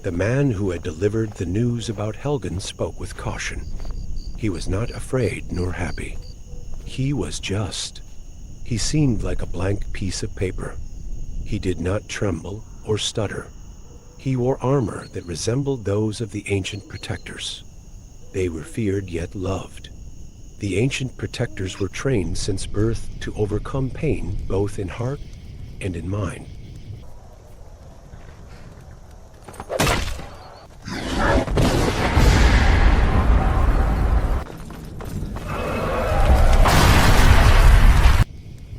The man who had delivered the news about Helgen spoke with caution. He was not afraid nor happy. He was just. He seemed like a blank piece of paper. He did not tremble or stutter. He wore armor that resembled those of the ancient protectors. They were feared yet loved. The ancient protectors were trained since birth to overcome pain both in heart and in mind.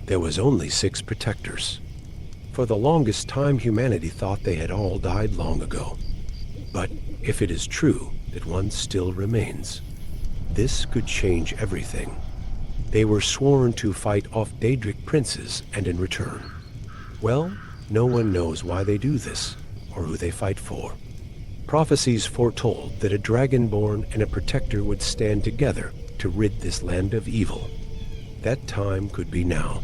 There was only 6 protectors. For the longest time, humanity thought they had all died long ago. But if it is true that one still remains, this could change everything. They were sworn to fight off Daedric princes, and in return, well, no one knows why they do this, or who they fight for. Prophecies foretold that a dragonborn and a protector would stand together to rid this land of evil. That time could be now.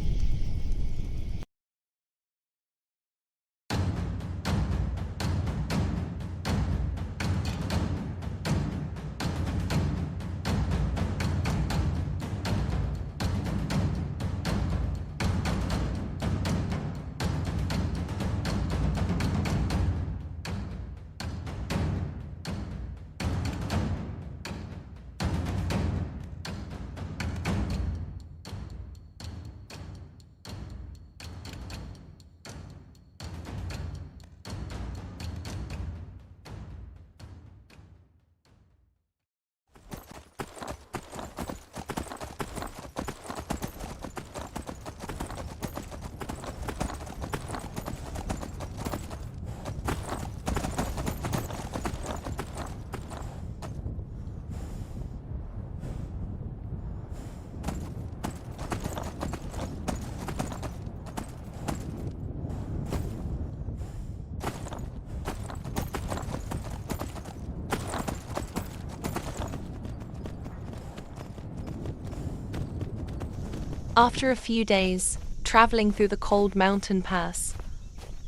After a few days, traveling through the cold mountain pass,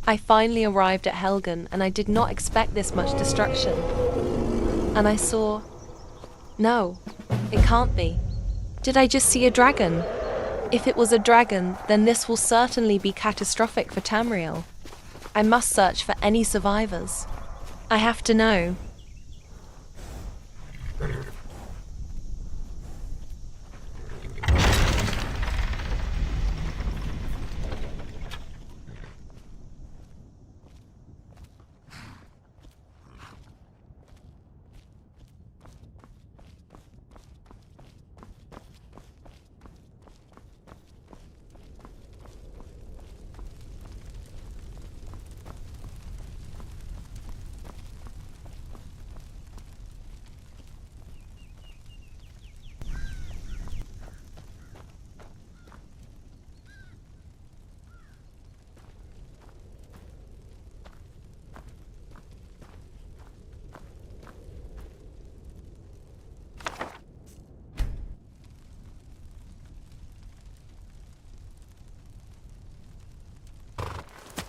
I finally arrived at Helgen, and I did not expect this much destruction. And I saw... No, it can't be. Did I just see a dragon? If it was a dragon, then this will certainly be catastrophic for Tamriel. I must search for any survivors. I have to know.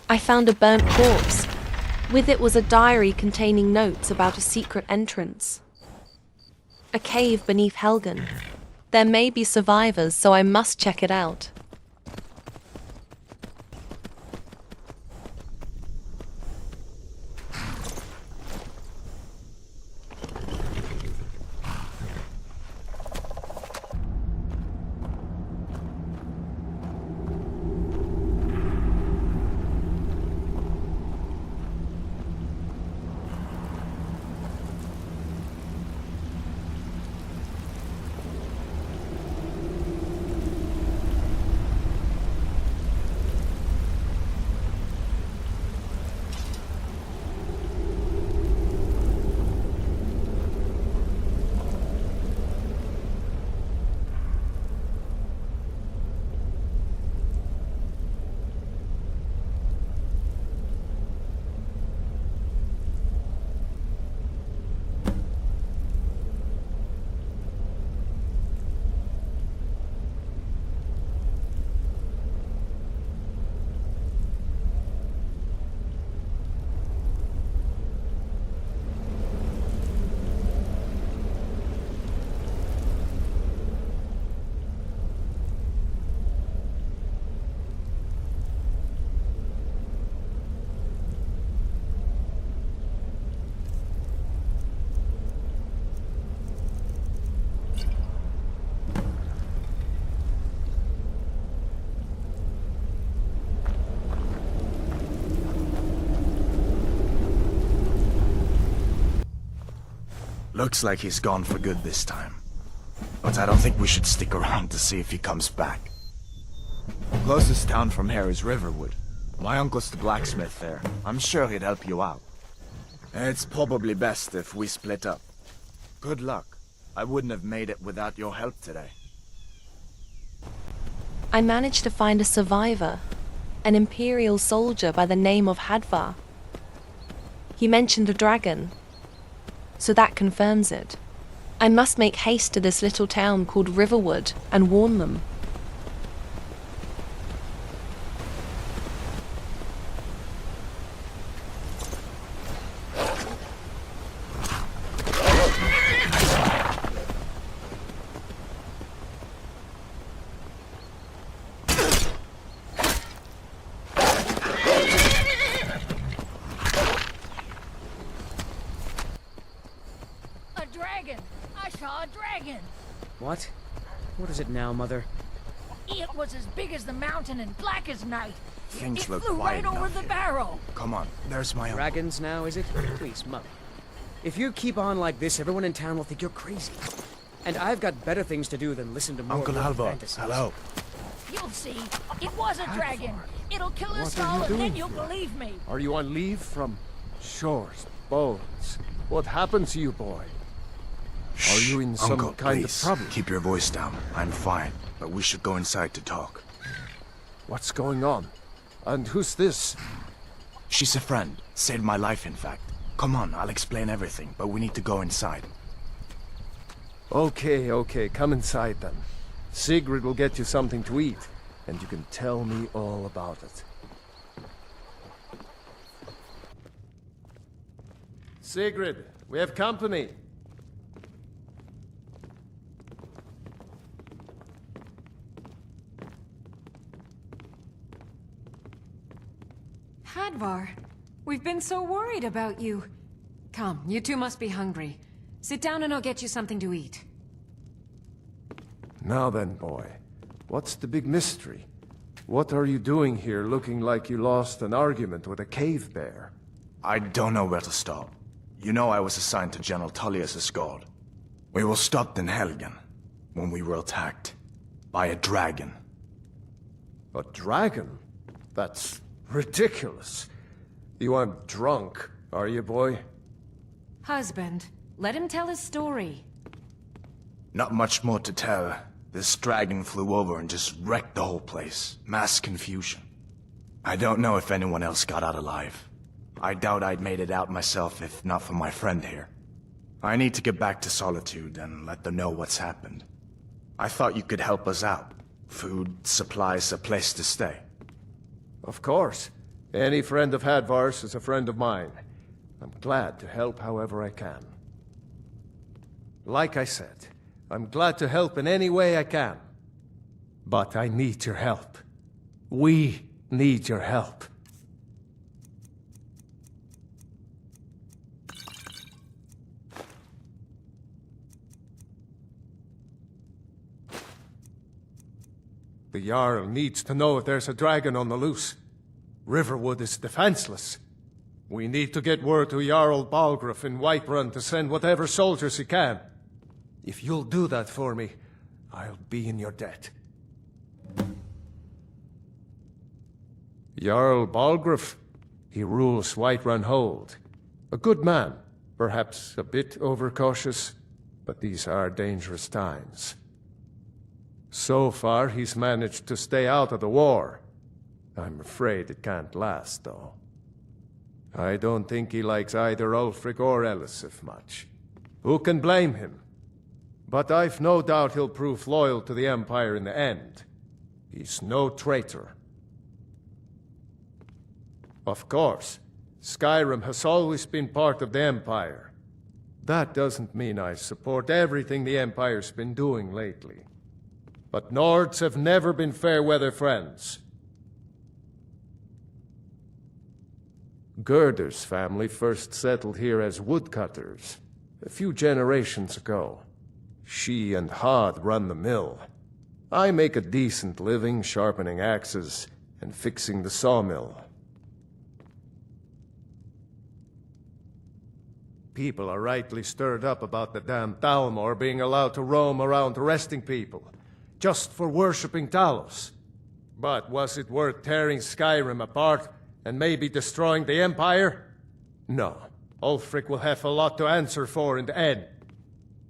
I found a burnt corpse. With it was a diary containing notes about a secret entrance. A cave beneath Helgen. There may be survivors, so I must check it out. Looks like he's gone for good this time. But I don't think we should stick around to see if he comes back. Closest town from here is Riverwood. My uncle's the blacksmith there. I'm sure he'd help you out. It's probably best if we split up. Good luck. I wouldn't have made it without your help today. I managed to find a survivor, an Imperial soldier by the name of Hadvar. He mentioned a dragon, so that confirms it. I must make haste to this little town called Riverwood and warn them. What? What is it now, Mother? It was as big as the mountain and black as night. Things It look flew quiet right over enough the here. barrow. Come on, there's my uncle. Dragons now, is it? Please, Mother. If you keep on like this, everyone in town will think you're crazy. And I've got better things to do than listen to more Uncle of your Halvor, fantasies. hello. You'll see. It was a dragon. It'll kill us What are you all, and then doing you'll here? believe me. Are you on leave from shores, boats? What happened to you, boy? Are you in some Uncle, kind please, of trouble? keep your voice down. I'm fine, but we should go inside to talk. What's going on? And who's this? She's a friend. Saved my life, in fact. Come on, I'll explain everything, but we need to go inside. Okay, come inside then. Sigrid will get you something to eat, and you can tell me all about it. Sigrid, we have company. Hadvar, we've been so worried about you. Come, you two must be hungry. Sit down and I'll get you something to eat. Now then, boy, what's the big mystery? What are you doing here looking like you lost an argument with a cave bear? I don't know where to start. You know I was assigned to General Tullius' guard. We were stopped in Helgen when we were attacked by a dragon. A dragon? That's ridiculous. You aren't drunk, are you, boy? Husband, let him tell his story. Not much more to tell. This dragon flew over and just wrecked the whole place. Mass confusion. I don't know if anyone else got out alive. I doubt I'd made it out myself if not for my friend here. I need to get back to Solitude and let them know what's happened. I thought you could help us out. Food, supplies, a place to stay. Of course. Any friend of Hadvar's is a friend of mine. I'm glad to help however I can. Like I said, I'm glad to help in any way I can. But I need your help. We need your help. The Jarl needs to know if there's a dragon on the loose. Riverwood is defenseless. We need to get word to Jarl Balgruuf in Whiterun to send whatever soldiers he can. If you'll do that for me, I'll be in your debt. Jarl Balgruuf, he rules Whiterun Hold. A good man, perhaps a bit overcautious, but these are dangerous times. So far, he's managed to stay out of the war. I'm afraid it can't last, though. I don't think he likes either Ulfric or Elisif much. Who can blame him? But I've no doubt he'll prove loyal to the Empire in the end. He's no traitor. Of course, Skyrim has always been part of the Empire. That doesn't mean I support everything the Empire's been doing lately. But Nords have never been fair-weather friends. Gerder's family first settled here as woodcutters, a few generations ago. She and Hod run the mill. I make a decent living sharpening axes and fixing the sawmill. People are rightly stirred up about the damn Thalmor being allowed to roam around arresting people, just for worshipping Talos. But was it worth tearing Skyrim apart and maybe destroying the Empire? No. Ulfric will have a lot to answer for in the end.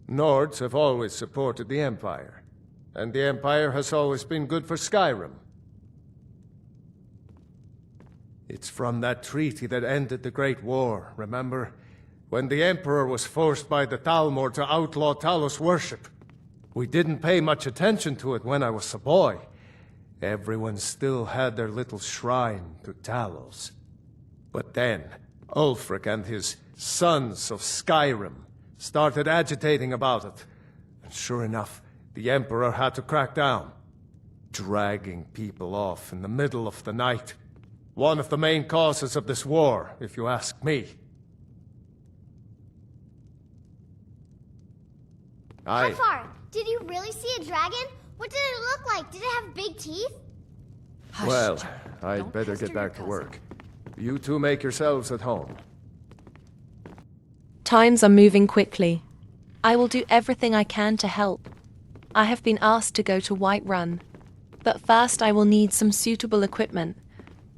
Nords have always supported the Empire, and the Empire has always been good for Skyrim. It's from that treaty that ended the Great War, remember? When the Emperor was forced by the Thalmor to outlaw Talos worship. We didn't pay much attention to it when I was a boy. Everyone still had their little shrine to Talos. But then, Ulfric and his Sons of Skyrim started agitating about it. And sure enough, the Emperor had to crack down, dragging people off in the middle of the night. One of the main causes of this war, if you ask me. Campfire, did you really see a dragon? What did it look like? Did it have big teeth? Hush, Well, Jarl. I'd Don't better pester get your back to cousin. work. You two make yourselves at home. Times are moving quickly. I will do everything I can to help. I have been asked to go to Whiterun, but first I will need some suitable equipment,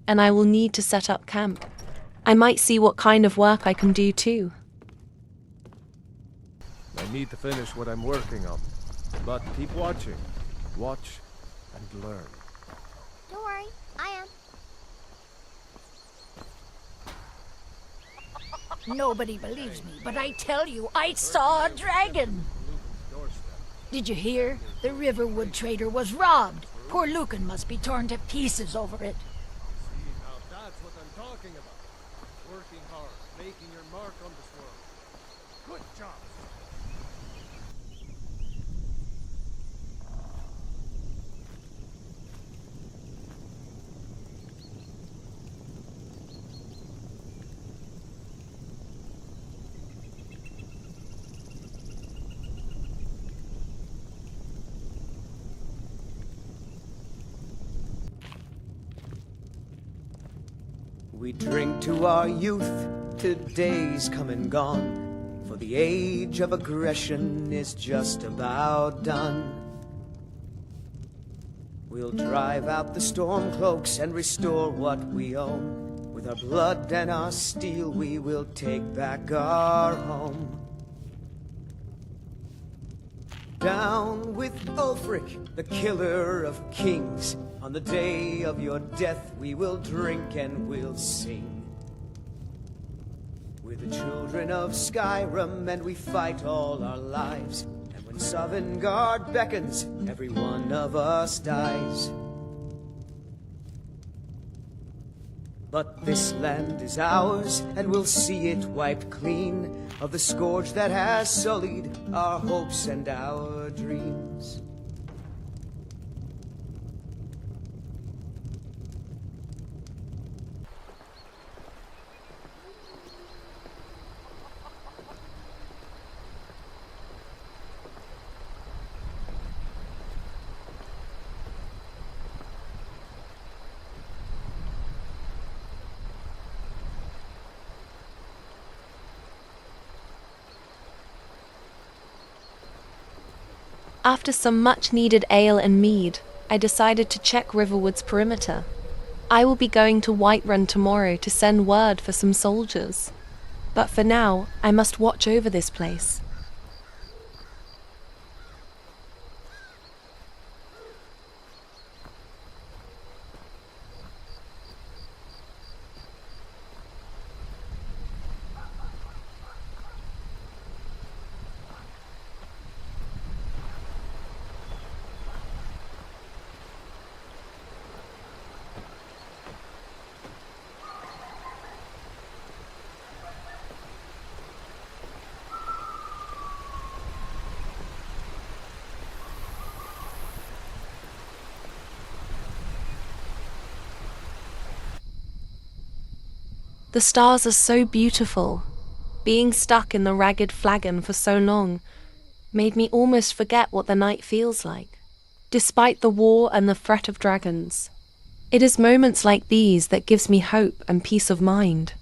and I will need to set up camp. I might see what kind of work I can do too. I need to finish what I'm working on. But keep watching. Watch and learn. Don't worry, I am. Nobody believes me, but I tell you, I saw a dragon. Did you hear? The Riverwood trader was robbed. Poor Lucan must be torn to pieces over it. See, now that's what I'm talking about. Working hard, making your mark on this world. Good job. We drink to our youth, to days come and gone, for the age of aggression is just about done. We'll drive out the storm cloaks and restore what we own. With our blood and our steel we will take back our home. Down with Ulfric, the killer of kings. On the day of your death we will drink and we'll sing. We're the children of Skyrim and we fight all our lives. And when Sovngarde beckons, every one of us dies. But this land is ours, and we'll see it wiped clean of the scourge that has sullied our hopes and our dreams. After some much-needed ale and mead, I decided to check Riverwood's perimeter. I will be going to Whiterun tomorrow to send word for some soldiers. But for now, I must watch over this place. The stars are so beautiful. Being stuck in the ragged flagon for so long made me almost forget what the night feels like, despite the war and the threat of dragons. It is moments like these that gives me hope and peace of mind.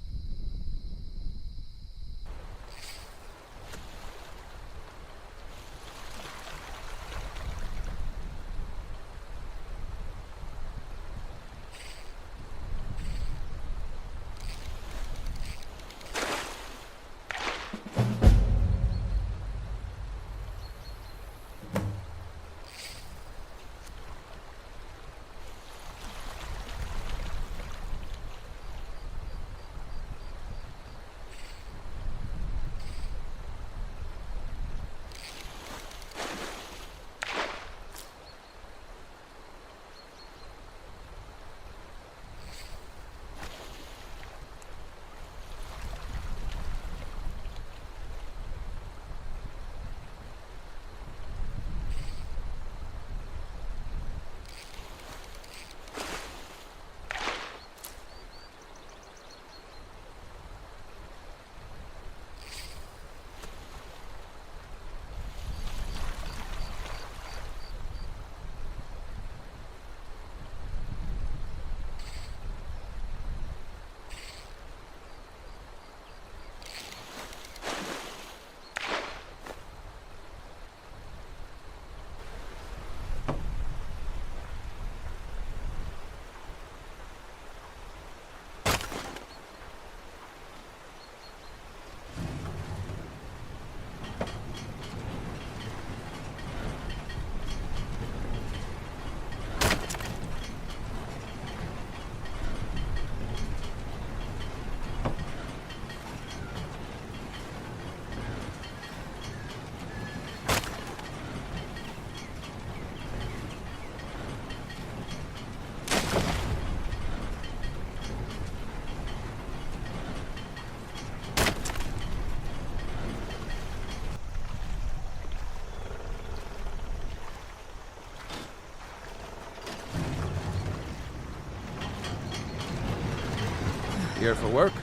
Here for work?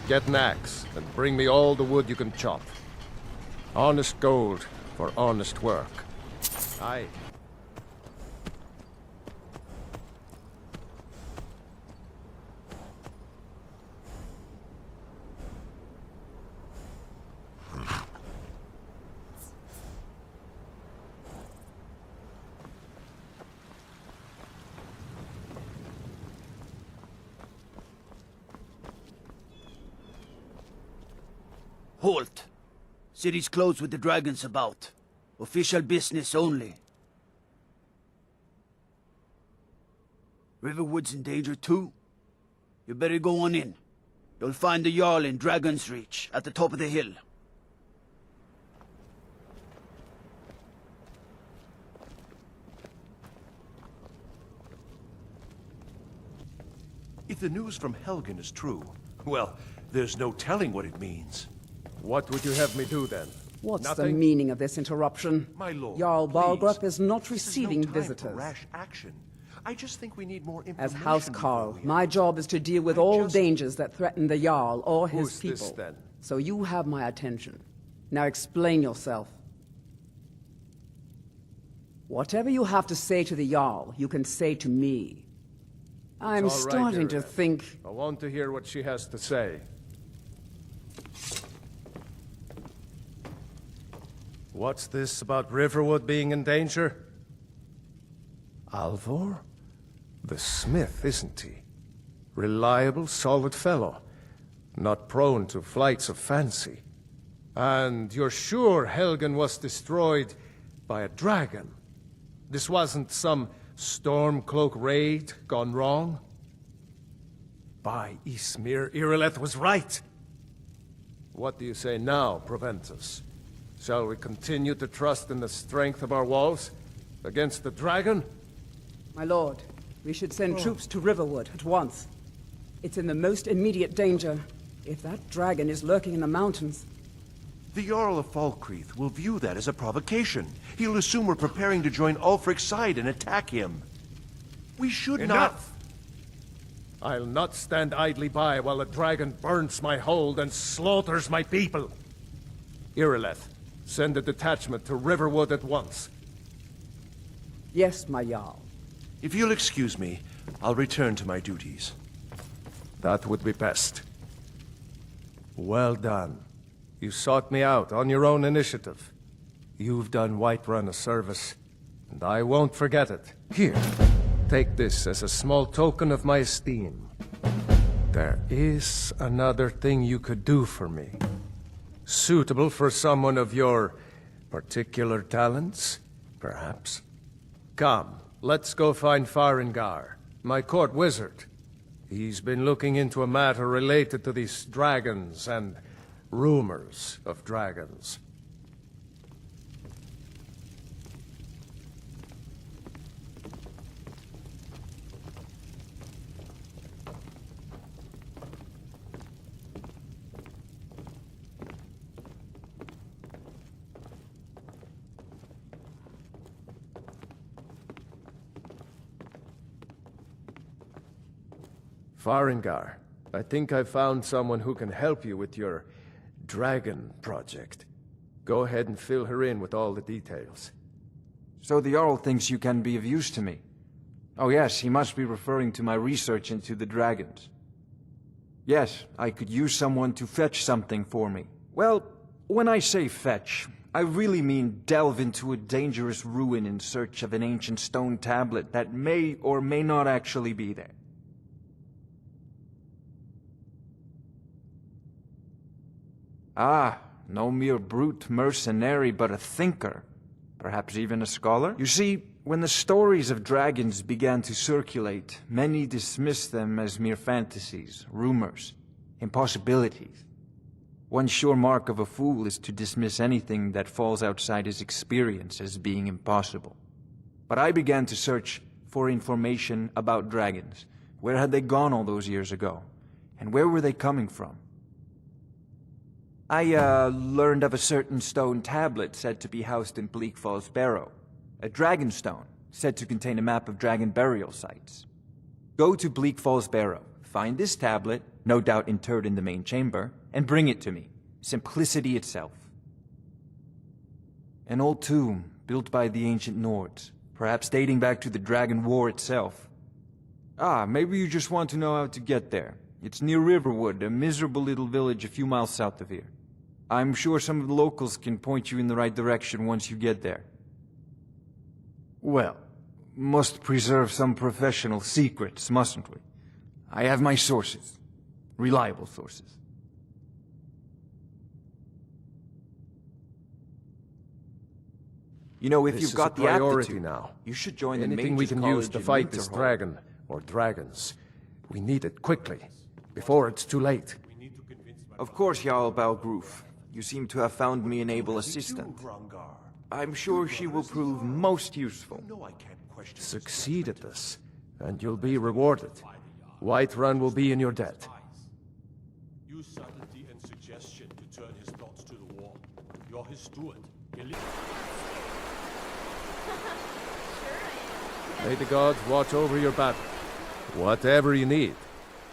Get an axe, and bring me all the wood you can chop. Honest gold for honest work. Aye. Halt! City's closed with the dragons about. Official business only. Riverwood's in danger too. You better go on in. You'll find the Jarl in Dragon's Reach, at the top of the hill. If the news from Helgen is true, well, there's no telling what it means. What would you have me do then? What's Nothing? the meaning of this interruption? My lord, Jarl please. Balgrup is not This is receiving no time for visitors. rash action. I just think we need more information. As House Carl, before we my act. job is to deal with I all just- dangers that threaten the Jarl or his Who's people. this, then? So you have my attention. Now explain yourself. Whatever you have to say to the Jarl, you can say to me. I'm It's all right, starting to Aniya. think... I want to hear what she has to say. What's this about Riverwood being in danger? Alvor? The smith, isn't he? Reliable, solid fellow. Not prone to flights of fancy. And you're sure Helgen was destroyed by a dragon? This wasn't some Stormcloak raid gone wrong? By Ysmir, Irileth was right! What do you say now, Proventus? Shall we continue to trust in the strength of our walls against the dragon? My lord, we should send troops to Riverwood at once. It's in the most immediate danger. If that dragon is lurking in the mountains... The Jarl of Falkreath will view that as a provocation. He'll assume we're preparing to join Ulfric's side and attack him. We should Enough! I'll not stand idly by while the dragon burns my hold and slaughters my people. Irileth, send a detachment to Riverwood at once. Yes, my Jarl. If you'll excuse me, I'll return to my duties. That would be best. Well done. You sought me out on your own initiative. You've done Whiterun a service, and I won't forget it. Here, take this as a small token of my esteem. There is another thing you could do for me. Suitable for someone of your particular talents, perhaps. Come, let's go find Farengar, my court wizard. He's been looking into a matter related to these dragons and rumors of dragons. Farengar, I think I found someone who can help you with your dragon project. Go ahead and fill her in with all the details. So the Jarl thinks you can be of use to me. Oh yes, he must be referring to my research into the dragons. Yes, I could use someone to fetch something for me. Well, when I say fetch, I really mean delve into a dangerous ruin in search of an ancient stone tablet that may or may not actually be there. Ah, no mere brute mercenary, but a thinker. Perhaps even a scholar? You see, when the stories of dragons began to circulate, many dismissed them as mere fantasies, rumors, impossibilities. One sure mark of a fool is to dismiss anything that falls outside his experience as being impossible. But I began to search for information about dragons. Where had they gone all those years ago? And where were they coming from? I learned of a certain stone tablet said to be housed in Bleak Falls Barrow. A dragon stone, said to contain a map of dragon burial sites. Go to Bleak Falls Barrow, find this tablet, no doubt interred in the main chamber, and bring it to me. Simplicity itself. An old tomb, built by the ancient Nords, perhaps dating back to the Dragon War itself. Ah, maybe you just want to know how to get there. It's near Riverwood, a miserable little village a few miles south of here. I'm sure some of the locals can point you in the right direction once you get there. Well, must preserve some professional secrets, mustn't we? I have my sources. Reliable sources. You know, if you've got the aptitude, now. you should join the Anything we Mages can use College to in fight this Winterhold. dragon, or dragons. We need it quickly, before it's too late. Of course, Jarl Balgroof. You seem to have found me an able assistant. I'm sure she will prove most useful. Succeed at this, and you'll be rewarded. Whiterun will be in your debt. Use subtlety and suggestion to turn his thoughts to the wall. You're his steward. May the gods watch over your battle. Whatever you need.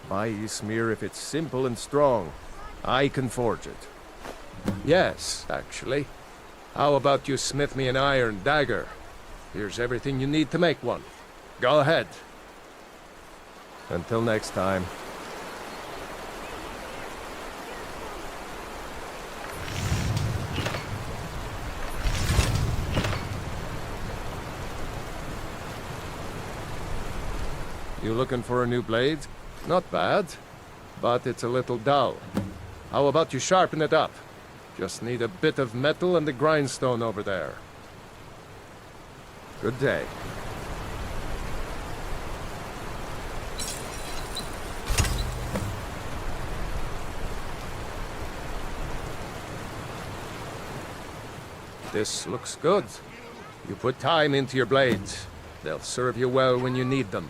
Buy Ysmir if it's simple and strong. I can forge it. Yes, actually. How about you smith me an iron dagger? Here's everything you need to make one. Go ahead. Until next time. You looking for a new blade? Not bad, but it's a little dull. How about you sharpen it up? Just need a bit of metal and the grindstone over there. Good day. This looks good. You put time into your blades. They'll serve you well when you need them.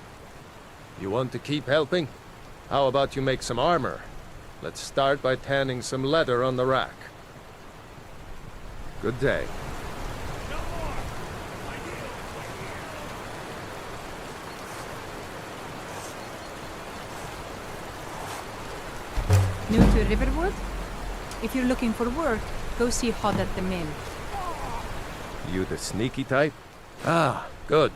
You want to keep helping? How about you make some armor? Let's start by tanning some leather on the rack. Good day. New to Riverwood? If you're looking for work, go see Hod at the mill. You the sneaky type? Ah, good.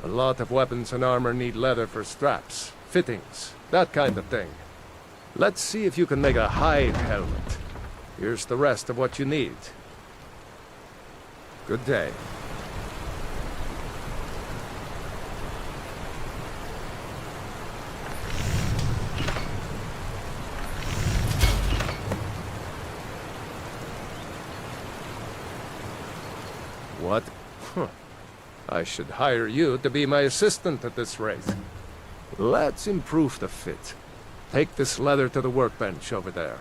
A lot of weapons and armor need leather for straps, fittings, that kind of thing. Let's see if you can make a hide helmet. Here's the rest of what you need. Good day. What? Huh. I should hire you to be my assistant at this rate. Let's improve the fit. Take this leather to the workbench over there.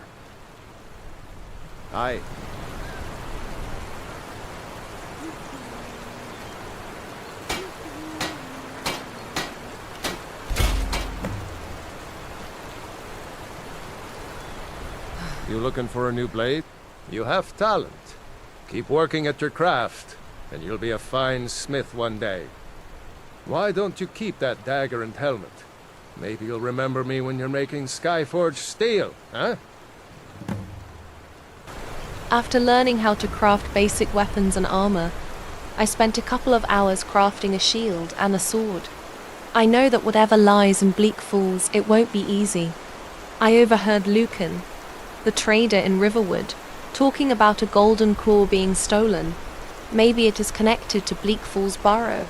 Aye. You looking for a new blade? You have talent. Keep working at your craft, and you'll be a fine smith one day. Why don't you keep that dagger and helmet? Maybe you'll remember me when you're making Skyforged steel, huh? After learning how to craft basic weapons and armor, I spent a couple of hours crafting a shield and a sword. I know that whatever lies in Bleak Falls, it won't be easy. I overheard Lucan, the trader in Riverwood, talking about a golden core being stolen. Maybe it is connected to Bleak Falls barrow.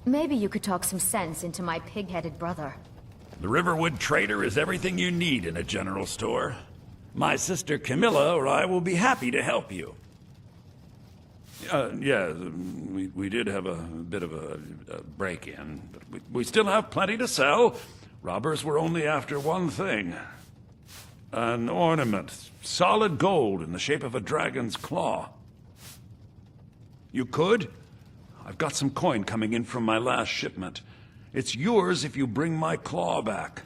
Maybe you could talk some sense into my pig-headed brother. The Riverwood trader is everything you need in a general store. My sister Camilla or I will be happy to help you. Yeah, we did have a bit of a break-in, but we still have plenty to sell. Robbers were only after one thing. An ornament, solid gold in the shape of a dragon's claw. You could? I've got some coin coming in from my last shipment. It's yours if you bring my claw back.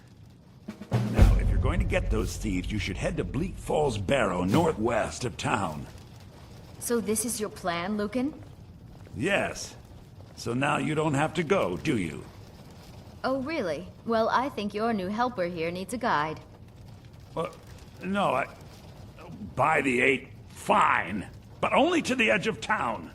Now, if you're going to get those thieves, you should head to Bleak Falls Barrow, northwest of town. So this is your plan, Lucan? Yes. So now you don't have to go, do you? Oh, really? Well, I think your new helper here needs a guide. No, by the 8, fine. But only to the edge of town.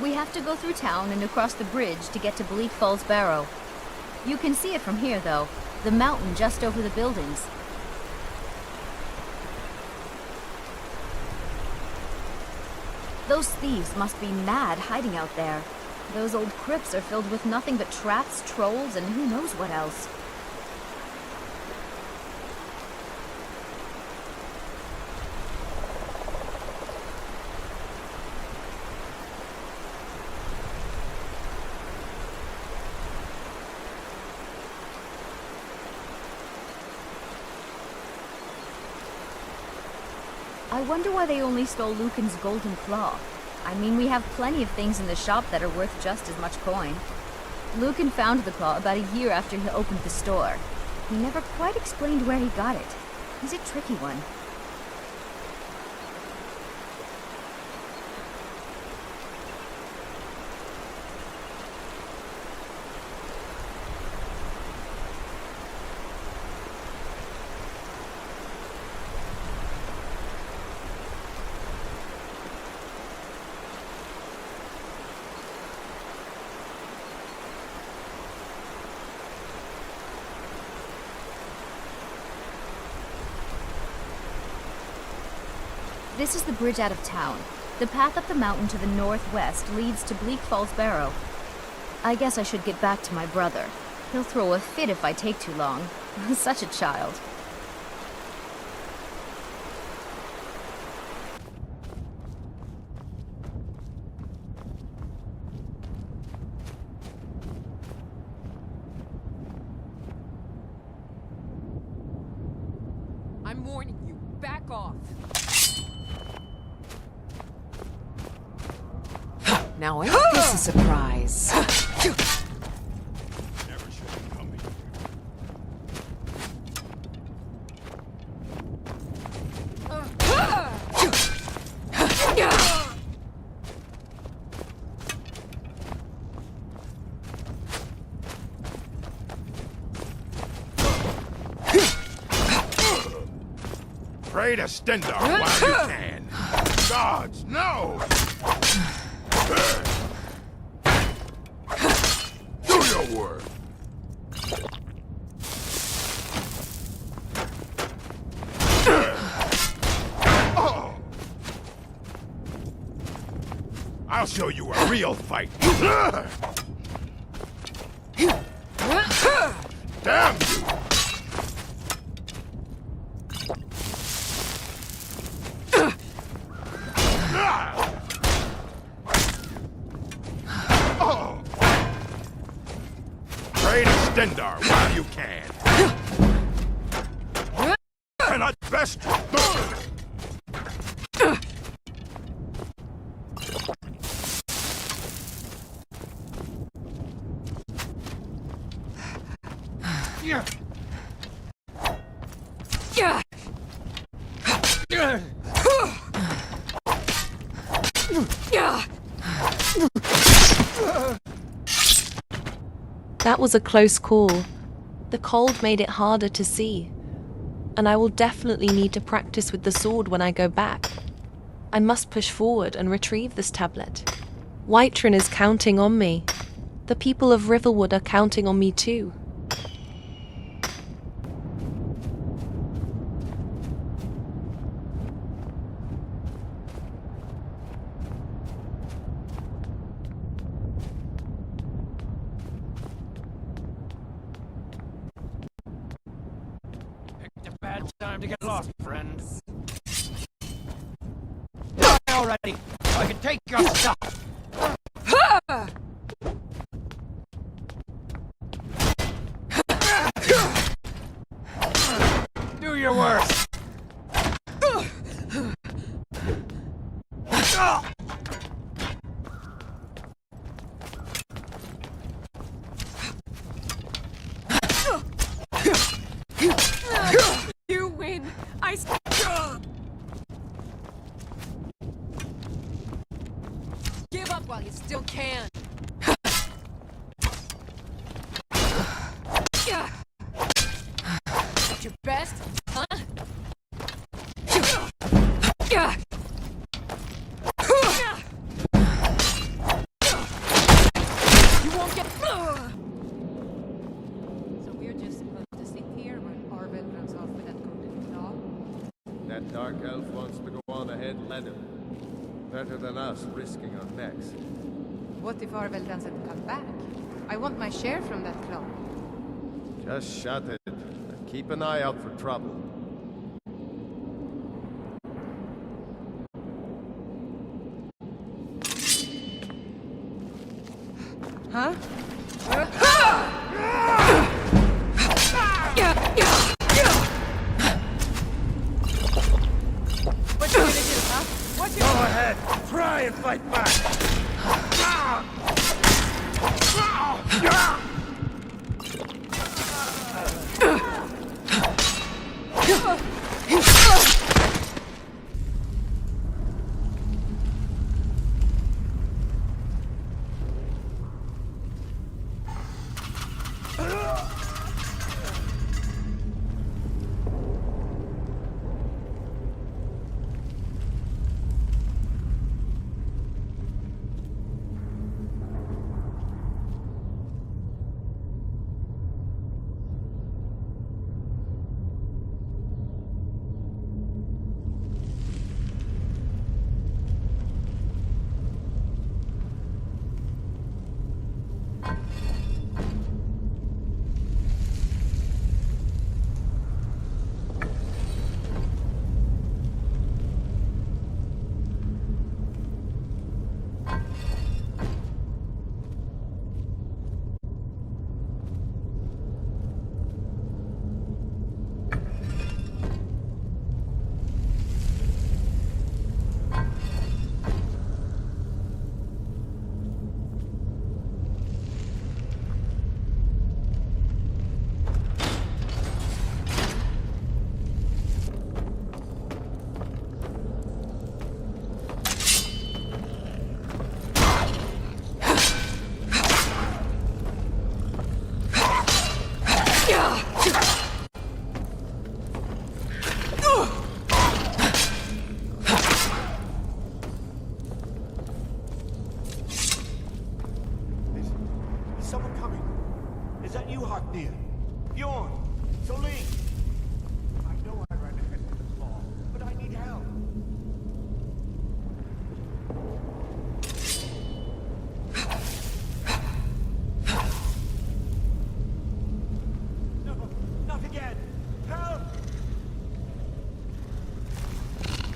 We have to go through town and across the bridge to get to Bleak Falls Barrow. You can see it from here, though. The mountain just over the buildings. Those thieves must be mad hiding out there. Those old crypts are filled with nothing but traps, trolls, and who knows what else. I wonder why they only stole Lucan's golden claw. I mean, we have plenty of things in the shop that are worth just as much coin. Lucan found the claw about a year after he opened the store. He never quite explained where he got it. He's a tricky one. This is the bridge out of town. The path up the mountain to the northwest leads to Bleak Falls Barrow. I guess I should get back to my brother. He'll throw a fit if I take too long. Such a child. I'm warning you, back off. Now ain't this a surprise? Pray to Stendar while you can. Gods, no! Do your work. I'll show you a real fight. Damn you! Pray to Stendar while you can. Cannot best. That was a close call. The cold made it harder to see. And I will definitely need to practice with the sword when I go back. I must push forward and retrieve this tablet. Whiterun is counting on me. The people of Riverwood are counting on me too. Time to get lost, friend. Die already! I can take your stuff! Do your worst! You win. at your best, huh? You won't get... So we're just supposed to sit here while Arvel runs off with that golden claw? That dark elf wants to go on ahead, let him. Better than us risking our necks. What if Arvel doesn't come back? I want my share from that claw. Just shut it, and keep an eye out for trouble. Huh? What you gonna do, huh? What you Go ahead. Try and fight back.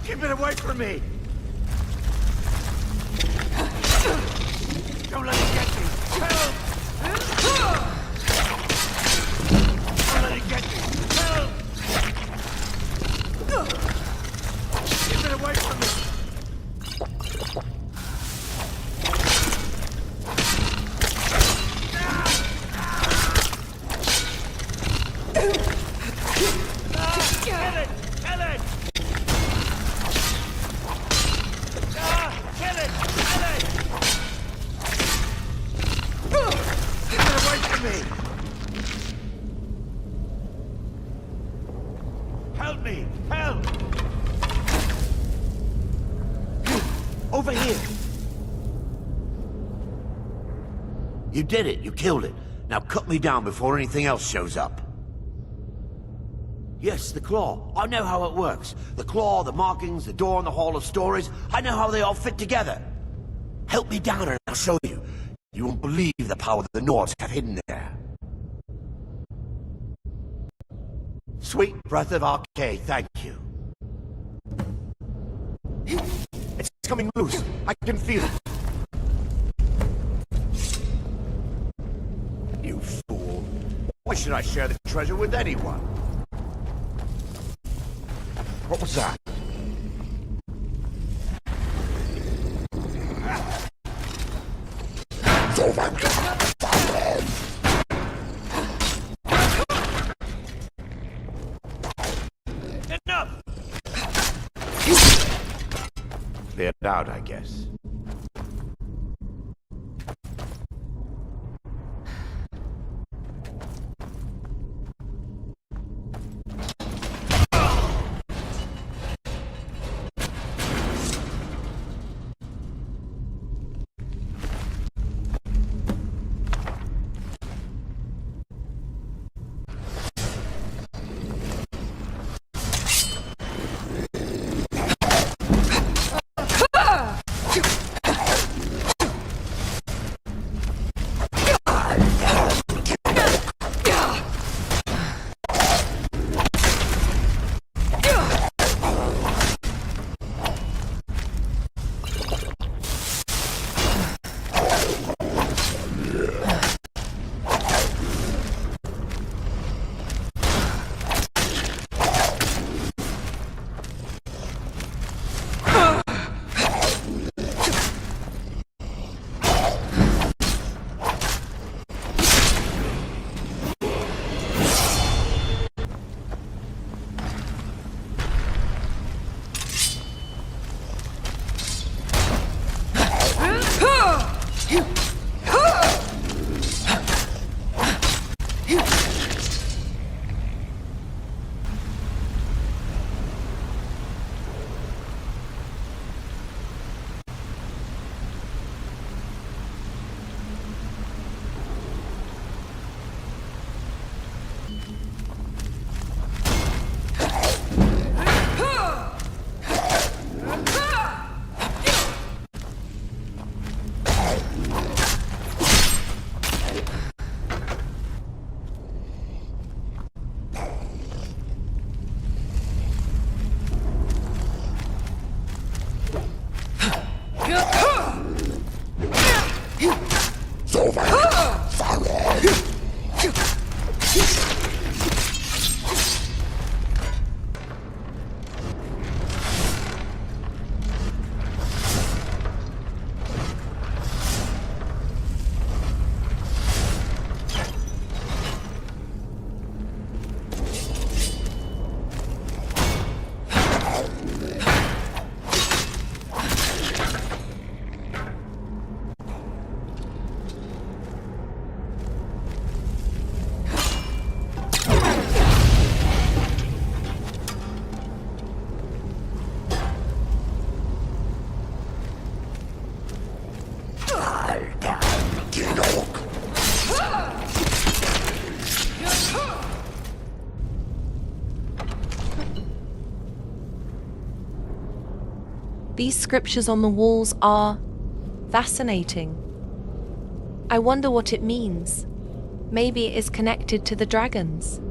Keep it away from me! Don't let it get me! Help! Don't let it get me! Help! Keep it away from me! You did it. You killed it. Now cut me down before anything else shows up. Yes, the claw. I know how it works. The claw, the markings, the door in the Hall of Stories. I know how they all fit together. Help me down and I'll show you. You won't believe the power the Nords have hidden there. Sweet breath of Arcade, thank you. It's coming loose. I can feel it. You fool. Why should I share the treasure with anyone? What was that? Enough! Cleared out, I guess. These scriptures on the walls are fascinating. I wonder what it means. Maybe it is connected to the dragons.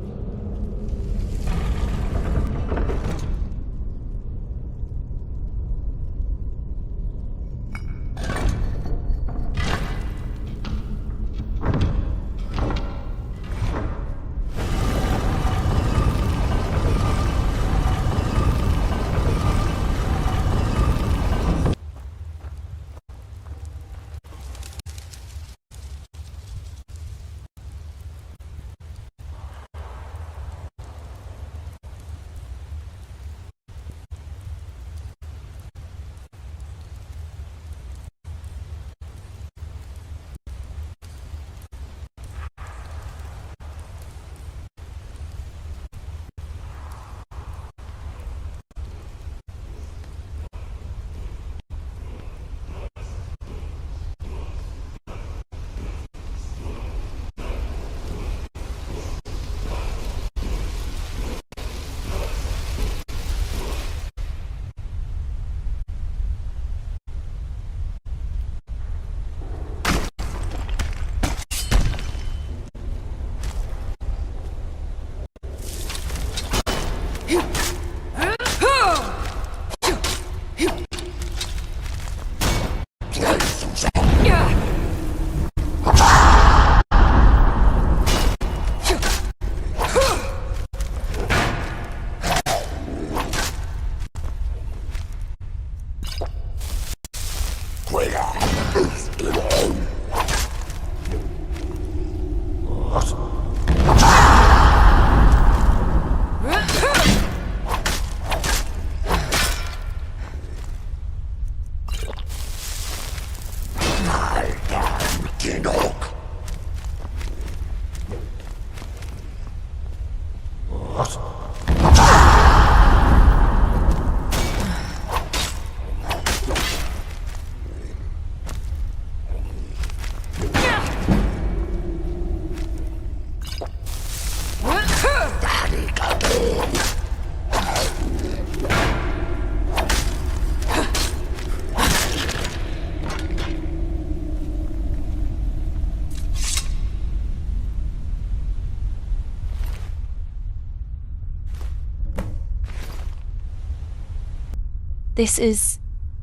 This is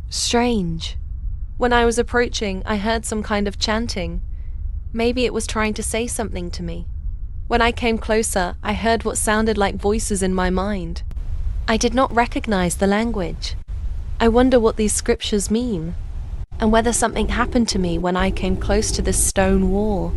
strange. When I was approaching, I heard some kind of chanting. Maybe it was trying to say something to me. When I came closer, I heard what sounded like voices in my mind. I did not recognize the language. I wonder what these scriptures mean, and whether something happened to me when I came close to this stone wall.